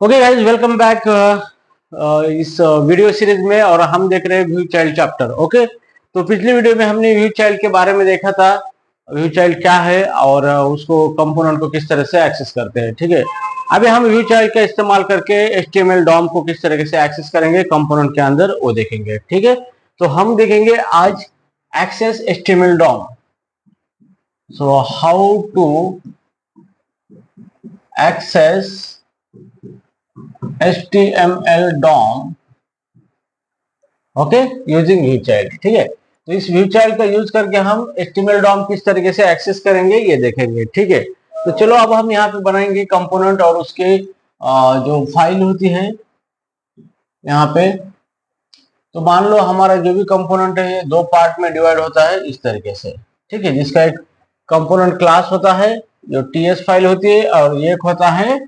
Okay guys, welcome back इस video series में। और हम देख रहे हैं व्यू चाइल्ड चैप्टर। ओके, तो पिछली वीडियो में हमने व्यू चाइल्ड के बारे में देखा था। व्यू चाइल्ड क्या है और उसको कंपोनेंट को किस तरह से एक्सेस करते हैं। ठीक है, अभी हम व्यू चाइल्ड का इस्तेमाल करके HTML डॉम को किस तरह से एक्सेस करेंगे कंपोनेंट के अंदर, वो देखेंगे। ठीक है, तो हम देखेंगे आज access HTML DOM. So how to access HTML DOM okay using view child. ठीक है, तो इस व्यू चाइल्ड का यूज करके हम HTML DOM किस तरीके से एक्सेस करेंगे ये देखेंगे। ठीक है, तो चलो अब हम यहाँ पे बनाएंगे कंपोनेंट और उसके जो फाइल होती है यहाँ पे। तो मान लो हमारा जो भी कंपोनेंट है ये दो पार्ट में डिवाइड होता है इस तरीके से। ठीक है, जिसका एक कंपोनेंट क्लास होता है जो TS फाइल होती है, और एक होता है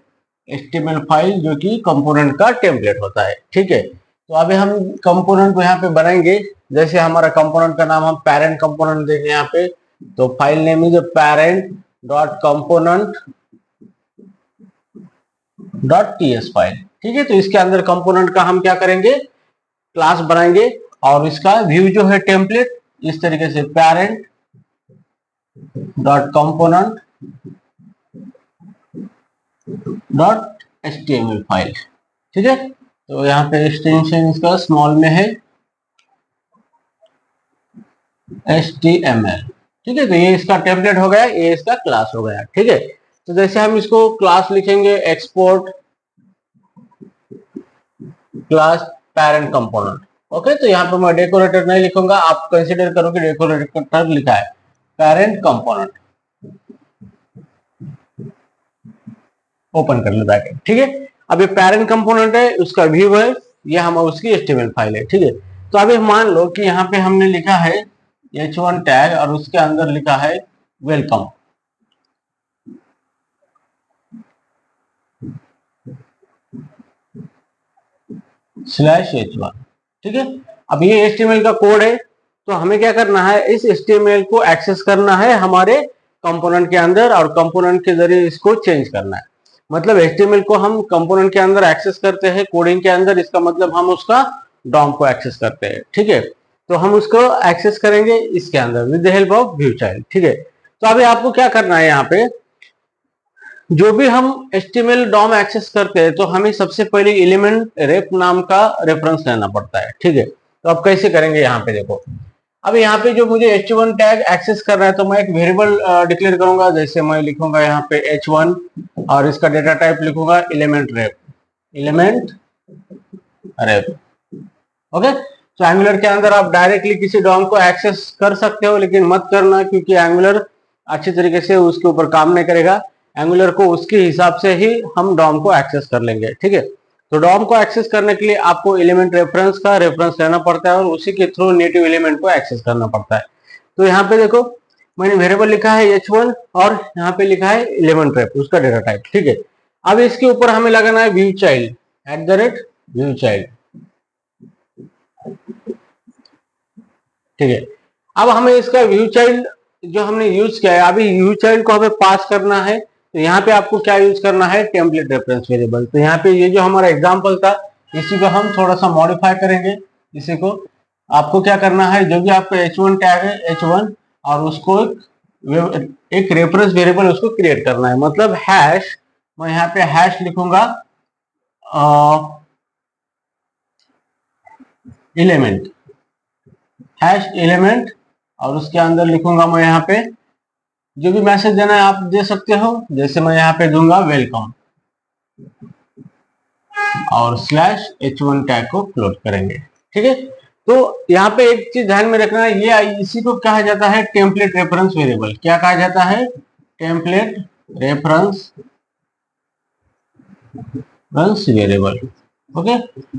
HTML फाइल जो कि कंपोनेंट का टेम्पलेट होता है। ठीक है, तो अभी हम कंपोनेंट को यहाँ पे बनाएंगे। जैसे हमारा कंपोनेंट का नाम हम पेरेंट कंपोनेंट देंगे यहाँ पे, तो file name is parent dot component dot TS file. ठीक है, तो इसके अंदर कंपोनेंट का हम क्या करेंगे, क्लास बनाएंगे, और इसका व्यू जो है टेम्पलेट इस तरीके से parent dot component dot HTML file. ठीक है, तो यहाँ पे एक्सटेंशन इसका स्मॉल में है HTML। ठीक है, तो ये इसका टेम्पलेट हो गया, ये इसका क्लास हो गया। ठीक है, तो जैसे हम इसको क्लास लिखेंगे, export class parent component. Okay, तो यहाँ पे मैं डेकोरेटर नहीं लिखूंगा, आप कंसीडर करो कि डेकोरेटर लिखा है पेरेंट कंपोनेंट। ओपन कर लो बैक। ठीक है, अब ये पेरेंट कंपोनेंट है, उसका व्यू है, ये हम उसकी HTML फाइल है। ठीक है, तो अभी मान लो कि यहाँ पे हमने लिखा है H1 टैग और उसके अंदर लिखा है वेलकम। /H1। ठीक है, अब ये HTML का कोड है, तो हमें क्या करना है, इस HTML को एक्सेस करना है हमारे कंपोनेंट के अंदर, और कंपोनेंट के जरिए इसको चेंज करना है। मतलब HTML को हम कंपोनेंट के अंदर एक्सेस करते हैं कोडिंग के अंदर, इसका मतलब हम उसका डॉम को एक्सेस करते हैं। ठीक है, तो हम उसको एक्सेस करेंगे इसके अंदर with the help of view child. ठीक है, तो अभी आपको क्या करना है, यहाँ पे जो भी हम HTML DOM एक्सेस करते हैं तो हमें सबसे पहले एलिमेंट रेप नाम का रेफरेंस लेना पड़ता है। ठीक है, तो अब कैसे करेंगे, यहाँ पे देखो। अब यहाँ पे जो मुझे H1 टैग एक्सेस कर रहा है, तो मैं एक वेरिएबल डिक्लेयर करूंगा। जैसे मैं लिखूंगा यहाँ पे H1 और इसका डेटा टाइप लिखूंगा एलिमेंट रेप। ओके, तो एंगुलर के अंदर आप डायरेक्टली किसी डॉम को एक्सेस कर सकते हो, लेकिन मत करना, क्योंकि एंगुलर अच्छी तरीके से उसके ऊपर काम नहीं करेगा। एंगुलर को उसके हिसाब से ही हम डॉम को एक्सेस कर लेंगे। ठीक है, तो डॉम को एक्सेस करने के लिए आपको एलिमेंट रेफरेंस का रेफरेंस लेना पड़ता है, और उसी के थ्रू नेटिव एलिमेंट को एक्सेस करना पड़ता है। तो यहाँ पे देखो, मैंने वेरिएबल लिखा है H1 और यहाँ पे लिखा है एलिमेंट रेप, उसका डेटा टाइप। ठीक है, अब इसके ऊपर हमें लगाना है व्यू चाइल्ड @व्यू चाइल्ड। ठीक है, अब हमें इसका व्यू चाइल्ड जो हमने यूज किया है, अभी व्यू चाइल्ड को हमें पास करना है। तो यहाँ पे आपको क्या यूज करना है, टेम्पलेट रेफरेंस वेरिएबल। तो यहाँ पे ये जो हमारा एग्जांपल था, इसी को हम थोड़ा सा मॉडिफाई करेंगे। इसी को आपको क्या करना है, जो भी आपका H1 टैग है H1, और उसको एक रेफरेंस वेरिएबल उसको क्रिएट करना है। मतलब हैश, मैं यहाँ पे हैश लिखूंगा एलिमेंट, हैश एलिमेंट, और उसके अंदर लिखूंगा मैं यहाँ पे जो भी मैसेज देना है आप दे सकते हो। जैसे मैं यहाँ पे दूंगा वेलकम, और /H1 टैग को क्लोज करेंगे। ठीक है, तो यहाँ पे एक चीज ध्यान में रखना है, ये इसी को कहा जाता है टेम्पलेट रेफरेंस वेरिएबल। क्या कहा जाता है, टेम्पलेट रेफरेंस वेरिएबल। ओके,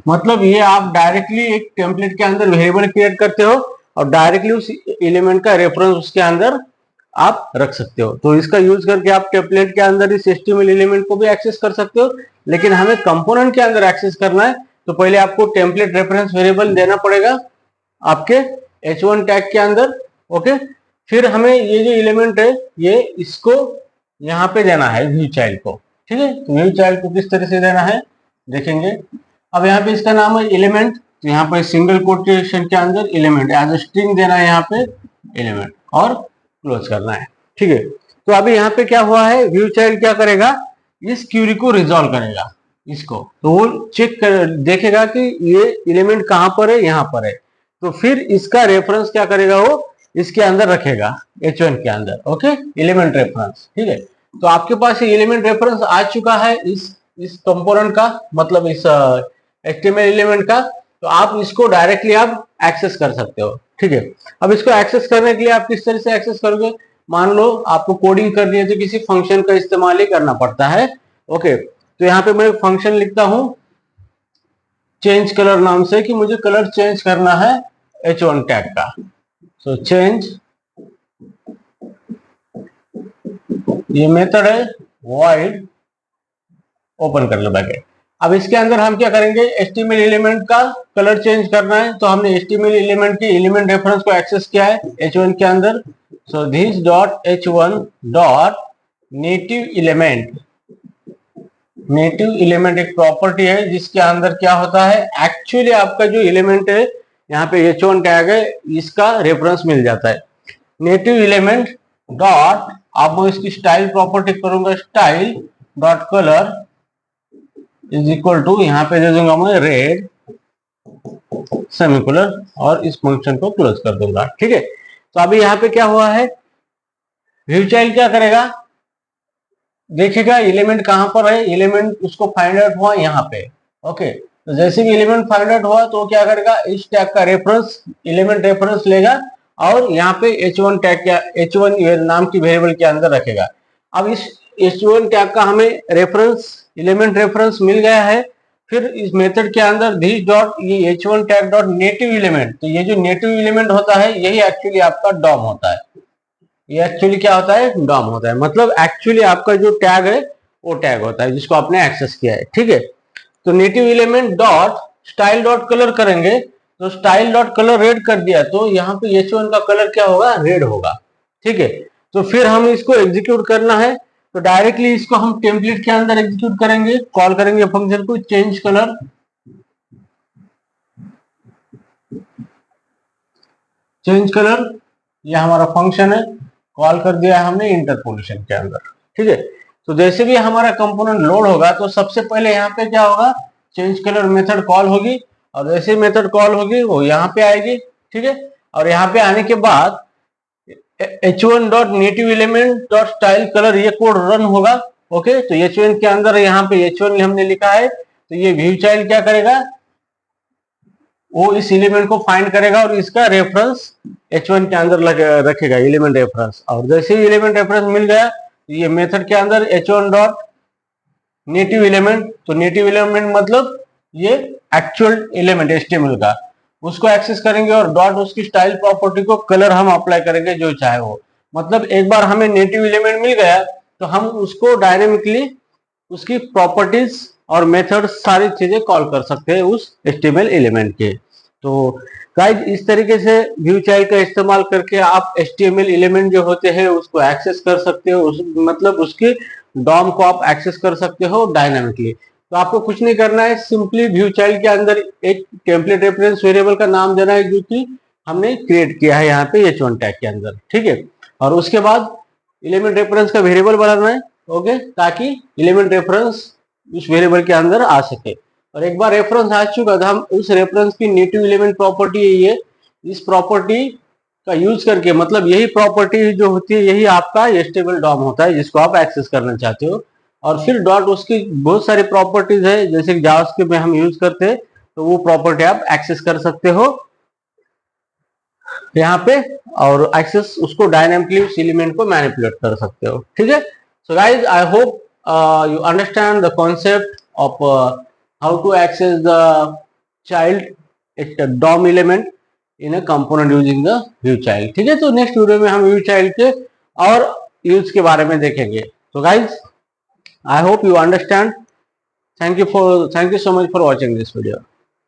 मतलब ये आप डायरेक्टली एक टेम्पलेट के अंदर वेरिएबल क्रिएट करते हो, और डायरेक्टली उस एलिमेंट का रेफरेंस उसके अंदर आप रख सकते हो। तो इसका यूज करके आप टेम्पलेट के अंदर इस HTML एलिमेंट को भी एक्सेस कर सकते हो, लेकिन हमें कंपोनेंट के अंदर एक्सेस करना है, तो पहले आपको टेम्पलेट रेफरेंस वेरिएबल देना पड़ेगा आपके H1 टैग के अंदर। ओके, फिर हमें ये जो एलिमेंट है ये इसको यहाँ पे देना है व्यू चाइल्ड को। ठीक है, तो व्यू चाइल्ड को किस तरह से देना है, देखेंगे। अब यहाँ पे इसका नाम है एलिमेंट, तो यहाँ पे सिंगल कोटेशन के अंदर एलिमेंट एज अ स्ट्रिंग देना है, यहाँ पे एलिमेंट और क्लोज करना है। ठीक है, तो अभी यहाँ पे क्या हुआ है, व्यू चाइल्ड क्या करेगा, इस क्यूरी को रिजॉल्व करेगा इसको, तो वो चेक कर देखेगा कि ये एलिमेंट कहां पर है, यहाँ पर है, तो फिर इसका रेफरेंस क्या करेगा, वो इसके अंदर रखेगा H1 के अंदर। Okay, element reference. ठीक है, तो आपके पास ये एलिमेंट रेफरेंस आ चुका है इस कंपोनेंट का, मतलब इस HTML एलिमेंट का, तो आप इसको डायरेक्टली आप एक्सेस कर सकते हो। ठीक है, अब इसको एक्सेस करने के लिए आप किस तरह से एक्सेस करोगे, मान लो आपको कोडिंग करनी है तो किसी फंक्शन का इस्तेमाल ही करना पड़ता है। ओके, तो यहाँ पे मैं फंक्शन लिखता हूं चेंज कलर नाम से, कि मुझे कलर चेंज करना है H1 टैग का। सो चेंज, ये मेथड है void ओपन कर लो ब्रैकेट। अब इसके अंदर हम क्या करेंगे, HTML एलिमेंट का कलर चेंज करना है, तो हमने HTML एलिमेंट की एलिमेंट रेफरेंस को एक्सेस किया है H1 के अंदर। So this dot H1 dot native element, native element एक प्रॉपर्टी है जिसके अंदर क्या होता है, एक्चुअली आपका जो एलिमेंट है यहाँ पे H1 टैग है, इसका रेफरेंस मिल जाता है। नेटिव एलिमेंट डॉट, अब मैं इसकी स्टाइल प्रॉपर्टी करूंगा, style dot colour is equal to, यहाँ पे दे दूंगा मैं रेड सेमीकोलन और इस फंक्शन को क्लोज कर दूंगा। ठीक है, तो अभी यहाँ पे क्या हुआ है, व्यू चाइल्ड क्या करेगा, देखेगा एलिमेंट कहां पर है, एलिमेंट उसको फाइंड आउट हुआ यहाँ पे। ओके, तो जैसे भी एलिमेंट फाइंड आउट हुआ तो क्या करेगा, इस टैग का रेफरेंस, एलिमेंट रेफरेंस लेगा और यहाँ पे H1 टैग का, H1 नाम की वेरिएबल के अंदर रखेगा। अब इस H1 टैग का हमें रेफरेंस, एलिमेंट रेफरेंस मिल गया है, फिर इस मेथड के अंदर दिस डॉट, ये H1 tag dot native element, तो ये जो नेटिव एलिमेंट होता है यही एक्चुअली आपका डॉम होता है। ये एक्चुअली क्या होता है, डॉम होता है, मतलब एक्चुअली आपका जो टैग है वो टैग होता है जिसको आपने एक्सेस किया है। ठीक है, तो native element dot style dot colour करेंगे, तो स्टाइल डॉट कलर रेड कर दिया, तो यहाँ पे H1 का कलर क्या होगा, रेड होगा। ठीक है, तो फिर हम इसको एग्जीक्यूट करना है, तो डायरेक्टली इसको हम टेम्पलेट के अंदर एग्जीक्यूट करेंगे, कॉल करेंगे फंक्शन को चेंज कलर, चेंज कलर, ये हमारा फंक्शन है, कॉल कर दिया है हमने इंटरपोलेशन के अंदर। ठीक है, तो जैसे भी हमारा कंपोनेंट लोड होगा तो सबसे पहले यहाँ पे क्या होगा, चेंज कलर मेथड कॉल होगी, और जैसे मेथड कॉल होगी वो यहाँ पे आएगी। ठीक है, और यहाँ पे आने के बाद H1 dot native element dot style colour ये कोड रन होगा। ओके, तो H1 के अंदर यहाँ पे H1 हमने लिखा है, तो ये व्यू चाइल्ड क्या करेगा, वो इस एलिमेंट को फाइंड करेगा और इसका रेफरेंस H1 के अंदर रखेगा, एलिमेंट रेफरेंस, और जैसे ही एलिमेंट रेफरेंस मिल गया ये मेथड के अंदर H1 डॉट नेटिव एलिमेंट, तो नेटिव एलिमेंट मतलब ये एक्चुअल एलिमेंट HTML का, उसको एक्सेस करेंगे और डॉट उसकी स्टाइल प्रॉपर्टी को कलर हम अप्लाई करेंगे जो चाहे वो, मतलब एक बार हमें नेटिव एलिमेंट मिल गया तो हम उसको डायनेमिकली उसकी प्रॉपर्टीज और मेथड सारी चीजें कॉल कर सकते हैं उस HTML एलिमेंट के। तो गाइज इस तरीके से व्यू चाइल्ड का इस्तेमाल करके आप HTML एलिमेंट जो होते हैं उसको एक्सेस कर सकते हो, मतलब उसके डॉम को आप एक्सेस कर सकते हो डायनामिकली। तो आपको कुछ नहीं करना है, सिंपली व्यू चाइल्ड के अंदर एक टेम्पलेट रेफरेंस वेरिएबल का नाम देना है जो कि हमने क्रिएट किया है यहाँ पे H1 टैग के अंदर। ठीक है, और उसके बाद एलिमेंट रेफरेंस का वेरिएबल बनाना है। ओके, ताकि एलिमेंट रेफरेंस उस वेरिएबल के अंदर आ सके, और एक बार रेफरेंस आ चुका तो हम उस रेफरेंस की नेटिव एलिमेंट प्रॉपर्टी है ये, इस प्रॉपर्टी का यूज करके, मतलब यही प्रॉपर्टी जो होती है यही आपका HTML डॉम होता है जिसको आप एक्सेस करना चाहते हो, और फिर डॉट उसकी बहुत सारी प्रॉपर्टीज है जैसे जावास्क्रिप्ट में हम यूज करते हैं, तो वो प्रॉपर्टी आप एक्सेस कर सकते हो यहाँ पे, और एक्सेस उसको डायनामिकली उस एलिमेंट को मैनिपुलेट कर सकते हो। ठीक है, so guys I hope you understand the concept of how to access the child DOM element in a component using the view child। ठीक है, तो नेक्स्ट वीडियो में हम व्यू चाइल्ड के और यूज के बारे में देखेंगे। तो guys I hope you understand, thank you so much for watching this video.